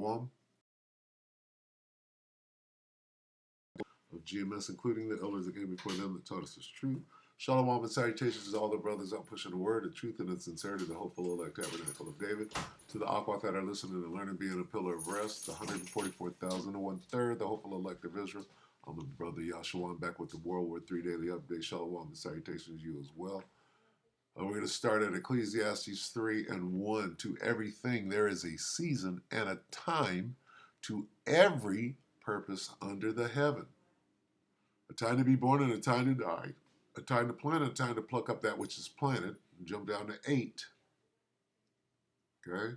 Shalom of GMS, including the elders that came before them that taught us this truth. Shalom and salutations to all the brothers out pushing the word, the truth, and the sincerity, the hopeful elect tabernacle of David. To the Aquat that are listening and learning, being a pillar of rest, the 144,001 the hopeful elect of Israel. I'm the brother Yahshua, back with the World War III Daily Update. Shalom and salutations to you as well. We're going to start at Ecclesiastes 3:1. To everything there is a season and a time to every purpose under the heaven. A time to be born and a time to die. A time to plant and a time to pluck up that which is planted. Jump down to 8. Okay?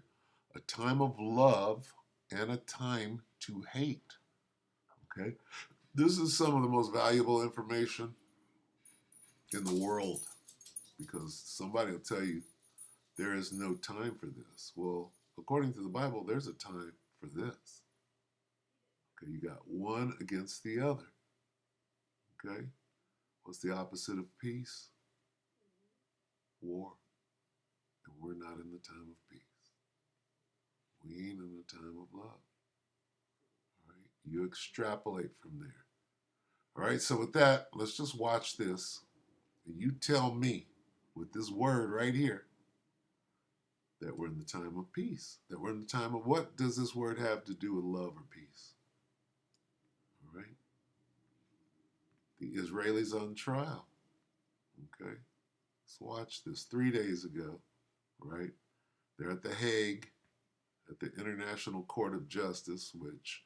A time of love and a time to hate. Okay? This is some of the most valuable information in the world, because somebody will tell you there is no time for this. Well, according to the Bible, there's a time for this. Okay, you got one against the other. Okay? What's the opposite of peace? War. And we're not in the time of peace. We ain't in the time of love. All right? You extrapolate from there. All right, so with that, let's just watch this. And you tell me, with this word right here, that we're in the time of peace. That we're in the time of, what does this word have to do with love or peace? All right? The Israelis on trial. Okay? Let's watch this. 3 days ago, right? They're at The Hague, at the International Court of Justice, which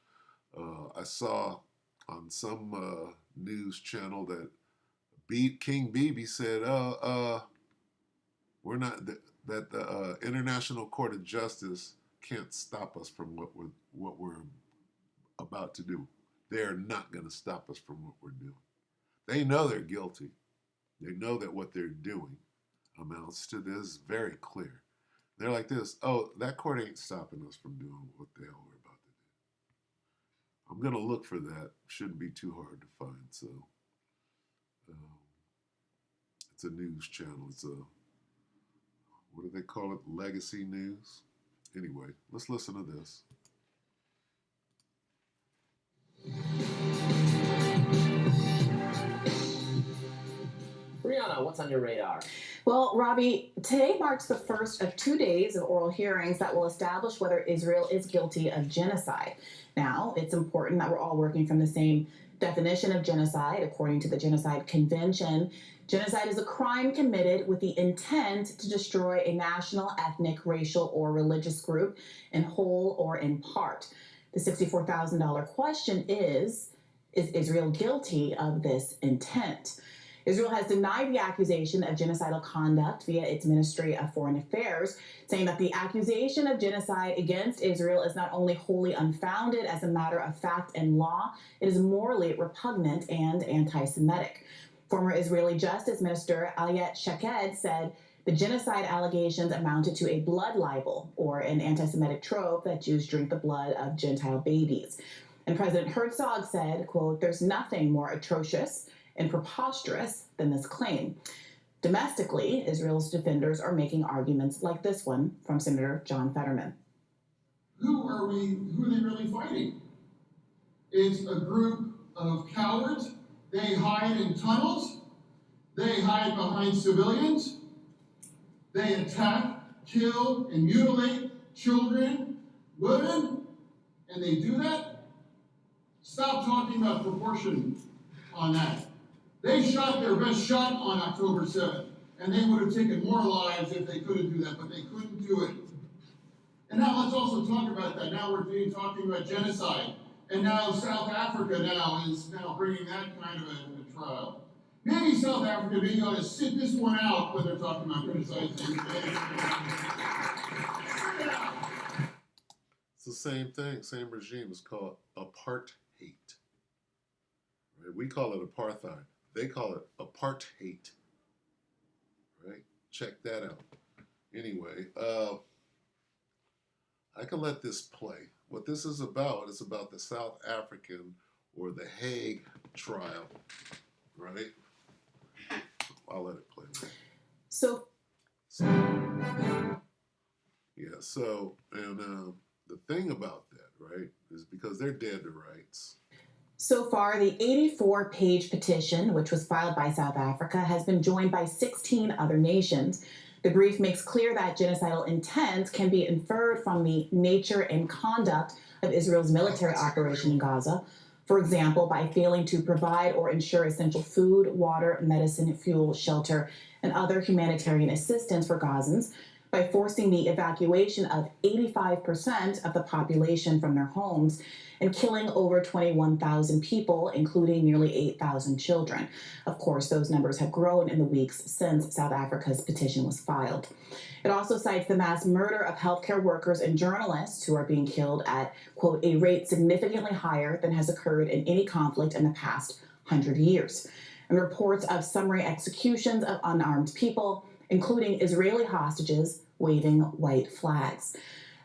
I saw on some news channel that King Bibi said, we're not, that the International Court of Justice can't stop us from what we're about to do. They're not going to stop us from what we're doing. They know they're guilty. They know that what they're doing amounts to this, very clear. They're like this, oh, that court ain't stopping us from doing what the hell we're about to do. I'm going to look for that. Shouldn't be too hard to find. So it's a news channel. It's a, what do they call it? Legacy news. Anyway, let's listen to this. Brianna, what's on your radar? Well, Robbie, today marks the first of 2 days of oral hearings that will establish whether Israel is guilty of genocide. Now, it's important that we're all working from the same definition of genocide. According to the Genocide Convention, genocide is a crime committed with the intent to destroy a national, ethnic, racial, or religious group in whole or in part. The $64,000 question is Israel guilty of this intent? Israel has denied the accusation of genocidal conduct via its Ministry of Foreign Affairs, saying that the accusation of genocide against Israel is not only wholly unfounded as a matter of fact and law, it is morally repugnant and anti-Semitic. Former Israeli Justice Minister Ayelet Shaked said the genocide allegations amounted to a blood libel, or an anti-Semitic trope that Jews drink the blood of Gentile babies. And President Herzog said, quote, "There's nothing more atrocious and preposterous than this claim." Domestically, Israel's defenders are making arguments like this one from Senator John Fetterman. Who are they really fighting? It's a group of cowards. They hide in tunnels. They hide behind civilians. They attack, kill, and mutilate children, women, and they do that? Stop talking about proportion on that. They shot their best shot on October 7th, and they would have taken more lives if they couldn't do that, but they couldn't do it. And now let's also talk about that. Now we're talking about genocide, and now South Africa is bringing that kind of a trial. Maybe South Africa maybe ought to sit this one out when they're talking about criticizing. It's the same thing, same regime. It's called apartheid. Right? We call it apartheid. They call it apartheid. Right? Check that out. Anyway, I can let this play. What this is about the South African or the Hague trial. Right? I'll let it play. So yeah, so, and the thing about that, because they're dead to rights. So far, the 84-page petition, which was filed by South Africa, has been joined by 16 other nations. The brief makes clear that genocidal intent can be inferred from the nature and conduct of Israel's military operation in Gaza. For example, by failing to provide or ensure essential food, water, medicine, fuel, shelter, and other humanitarian assistance for Gazans, by forcing the evacuation of 85% of the population from their homes, and killing over 21,000 people, including nearly 8,000 children. Of course, those numbers have grown in the weeks since South Africa's petition was filed. It also cites the mass murder of healthcare workers and journalists who are being killed at, quote, a rate significantly higher than has occurred in any conflict in the past 100 years. And reports of summary executions of unarmed people, including Israeli hostages waving white flags.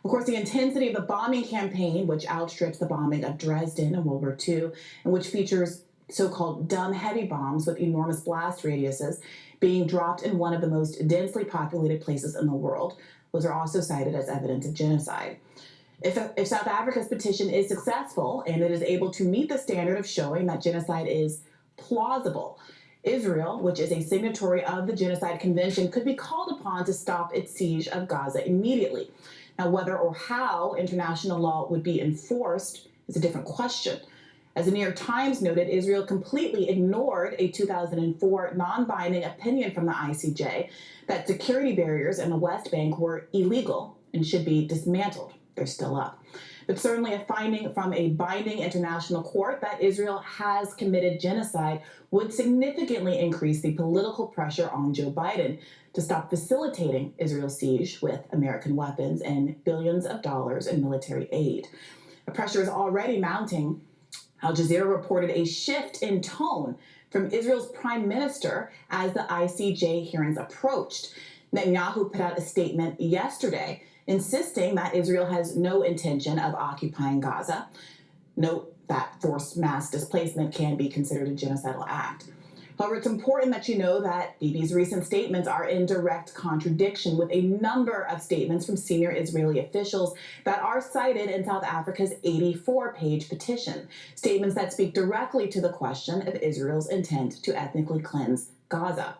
Of course, the intensity of the bombing campaign, which outstrips the bombing of Dresden in World War II, and which features so-called dumb heavy bombs with enormous blast radiuses being dropped in one of the most densely populated places in the world, those are also cited as evidence of genocide. If South Africa's petition is successful and it is able to meet the standard of showing that genocide is plausible, Israel, which is a signatory of the Genocide Convention, could be called upon to stop its siege of Gaza immediately. Now, whether or how international law would be enforced is a different question. As the New York Times noted, Israel completely ignored a 2004 non-binding opinion from the ICJ that security barriers in the West Bank were illegal and should be dismantled. They're still up. But certainly a finding from a binding international court that Israel has committed genocide would significantly increase the political pressure on Joe Biden to stop facilitating Israel's siege with American weapons and billions of dollars in military aid. The pressure is already mounting. Al Jazeera reported a shift in tone from Israel's prime minister as the ICJ hearings approached. Netanyahu put out a statement yesterday insisting that Israel has no intention of occupying Gaza. Note that forced mass displacement can be considered a genocidal act. However, it's important that you know that Bibi's recent statements are in direct contradiction with a number of statements from senior Israeli officials that are cited in South Africa's 84-page petition, statements that speak directly to the question of Israel's intent to ethnically cleanse Gaza.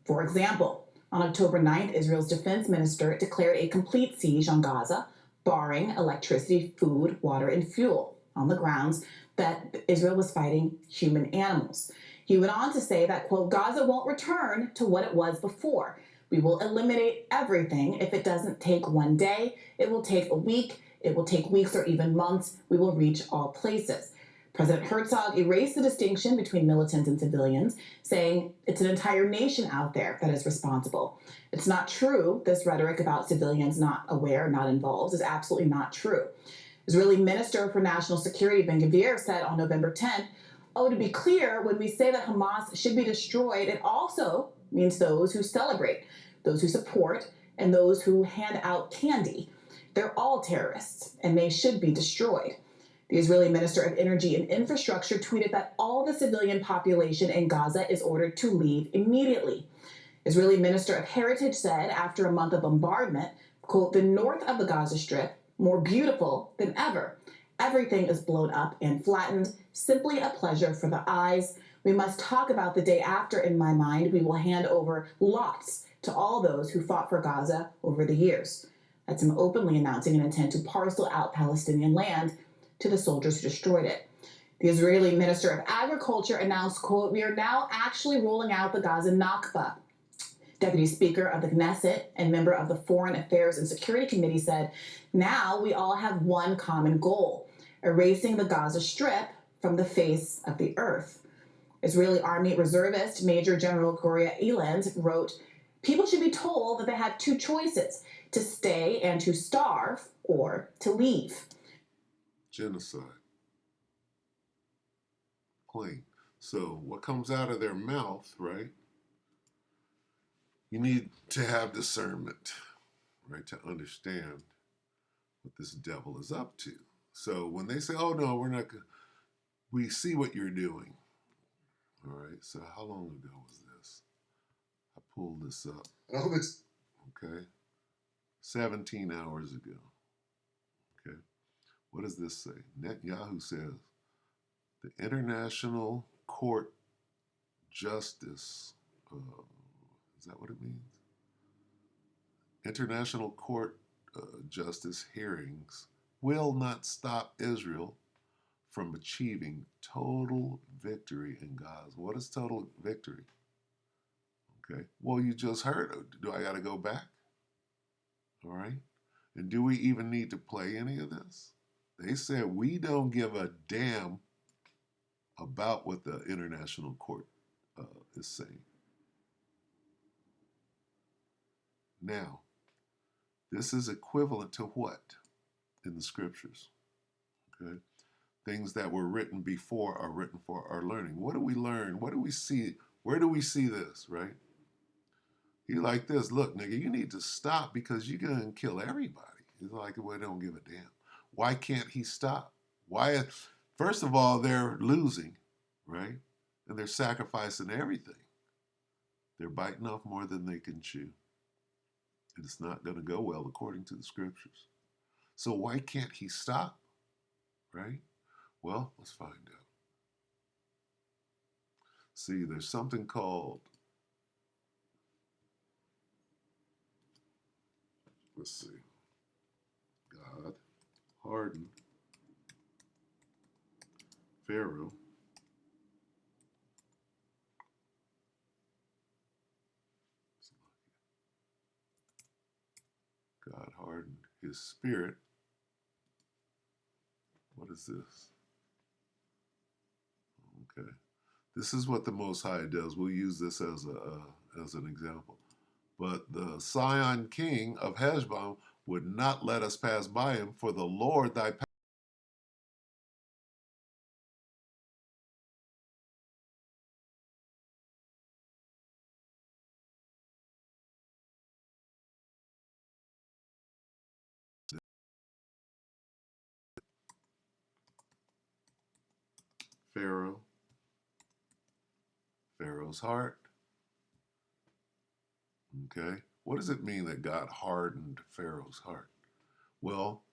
For example, on October 9th, Israel's defense minister declared a complete siege on Gaza, barring electricity, food, water, and fuel, on the grounds that Israel was fighting human animals. He went on to say that, quote, Gaza won't return to what it was before. We will eliminate everything. If it doesn't take one day, it will take a week. It will take weeks or even months. We will reach all places. President Herzog erased the distinction between militants and civilians, saying it's an entire nation out there that is responsible. It's not true. This rhetoric about civilians not aware, not involved, is absolutely not true. Israeli Minister for National Security Ben-Gvir said on November 10th, oh, to be clear, when we say that Hamas should be destroyed, it also means those who celebrate, those who support, and those who hand out candy. They're all terrorists, and they should be destroyed. The Israeli Minister of Energy and Infrastructure tweeted that all the civilian population in Gaza is ordered to leave immediately. Israeli Minister of Heritage said after a month of bombardment, quote, the north of the Gaza Strip, more beautiful than ever. Everything is blown up and flattened, simply a pleasure for the eyes. We must talk about the day after. In my mind, we will hand over lots to all those who fought for Gaza over the years. That's him openly announcing an intent to parcel out Palestinian land to the soldiers who destroyed it. The Israeli Minister of Agriculture announced, quote, we are now actually rolling out the Gaza Nakba. Deputy Speaker of the Knesset and member of the Foreign Affairs and Security Committee said, now we all have one common goal, erasing the Gaza Strip from the face of the earth. Israeli Army reservist Major General Gloria Eland wrote, people should be told that they have two choices, to stay and to starve or to leave. Genocide. Plain. So what comes out of their mouth, right? You need to have discernment, right, to understand what this devil is up to. So when they say, oh, no, we're not going to, we see what you're doing. All right, so how long ago was this? I pulled this up. Oh, it's okay, 17 hours ago. Okay, What does this say? Netanyahu says the International Court Justice, is that what it means? International Court Justice hearings will not stop Israel from achieving total victory in Gaza. What is total victory? Okay. Well, you just heard. Do I got to go back? All right. And do we even need to play any of this? They said we don't give a damn about what the International Court is saying. Now, this is equivalent to what in the scriptures? Okay. Things that were written before are written for our learning. What do we learn? What do we see? Where do we see this, right? He like this, look, nigga, you need to stop because you're going to kill everybody. He's like, well, they don't give a damn. Why can't he stop? Why? First of all, they're losing, right? And they're sacrificing everything. They're biting off more than they can chew. And it's not going to go well according to the scriptures. So why can't he stop, right? Well, let's find out. See, there's something called, let's see, God hardened Pharaoh God hardened his spirit. What is this? Okay. This is what the Most High does. We'll use this as an example. But the Scion king of Heshbon would not let us pass by him, for the Lord thy Pharaoh, Pharaoh's heart. Okay. What does it mean that God hardened Pharaoh's heart? Well,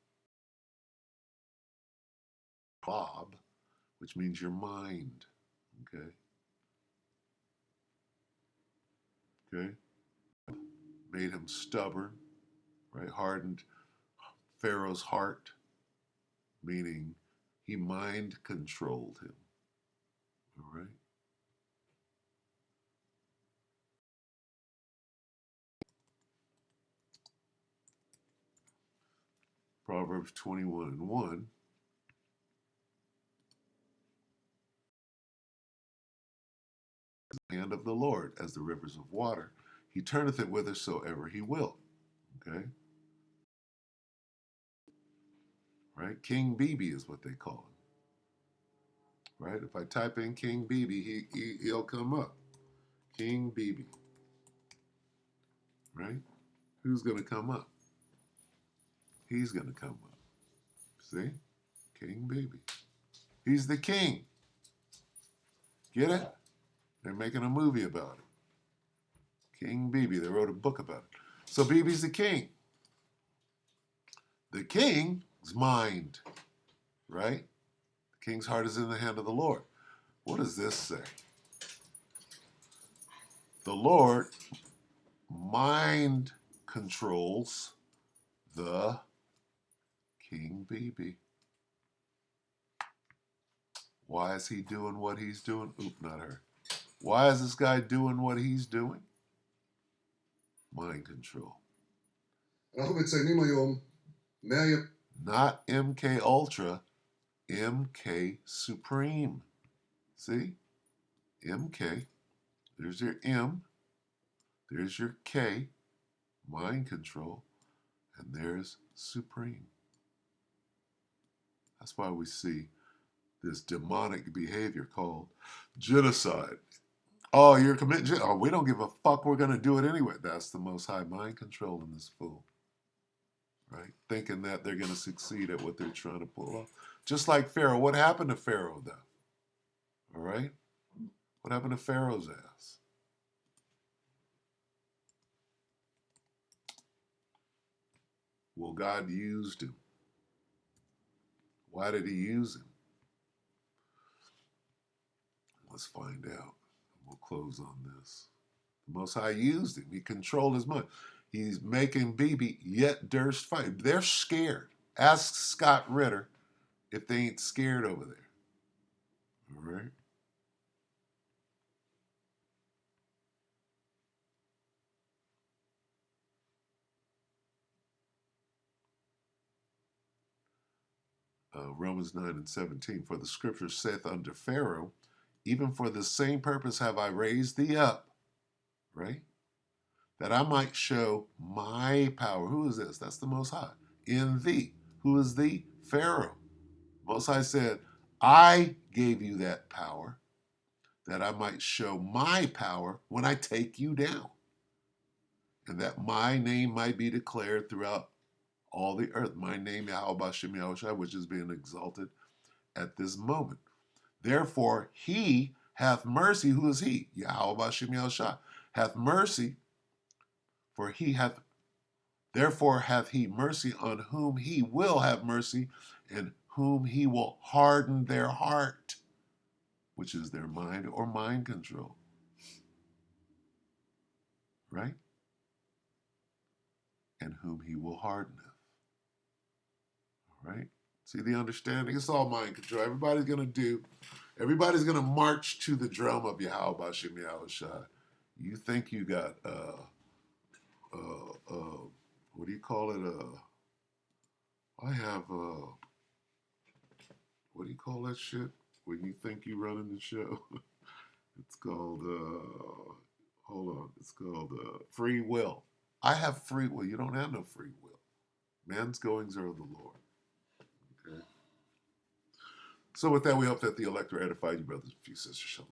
Bob, which means your mind. Okay. Okay. Made him stubborn, right? Hardened Pharaoh's heart, meaning he mind controlled him. All right. Proverbs 21:1. The hand of the Lord as the rivers of water. He turneth it whithersoever he will. Okay. Right? King BB is what they call him. Right? If I type in King BB, he'll come up. King BB. Right? Who's going to come up? He's going to come up. See? King BB. He's the king. Get it? They're making a movie about it. King BB. They wrote a book about it. So BB's the king. The king's mind. Right? The king's heart is in the hand of the Lord. What does this say? The Lord mind controls the King BB. Why is he doing what he's doing? Oop, not her. Why is this guy doing what he's doing? Mind control. Not MK Ultra, MK Supreme. See? MK. There's your M. There's your K, mind control. And there's Supreme. That's why we see this demonic behavior called genocide. Oh, you're committing. Oh, we don't give a fuck. We're going to do it anyway. That's the Most High mind controlling this fool. Right? Thinking that they're going to succeed at what they're trying to pull off. Just like Pharaoh. What happened to Pharaoh, though? All right? What happened to Pharaoh's ass? Well, God used him. Why did he use him? Let's find out. We'll close on this. The Most High used him. He controlled his mind. He's making BB yet durst fight. They're scared. Ask Scott Ritter if they ain't scared over there. All right. Romans 9 and 17. For the scripture saith unto Pharaoh, even for the same purpose have I raised thee up, right? That I might show my power. Who is this? That's the Most High. In thee. Who is thee? Pharaoh. Most High said, I gave you that power that I might show my power when I take you down, and that my name might be declared throughout all the earth. My name, Yahweh Bashem Yahushua, which is being exalted at this moment. Therefore, he hath mercy. Who is he? Yahweh Bashem Yahushua. Hath mercy, for he hath, therefore hath he mercy on whom he will have mercy, and whom he will harden their heart, which is their mind or mind control. Right? And whom he will harden. All right? See the understanding? It's all mind control. Everybody's going to march to the drum of Yahweh Bashem Yahushua. You think you got, what do you call it? I have, what do you call that shit? When you think you running the show? It's called, hold on. It's called free will. I have free will. You don't have no free will. Man's goings are of the Lord. Okay. So with that, we hope that the elect are edified, you brothers and sisters.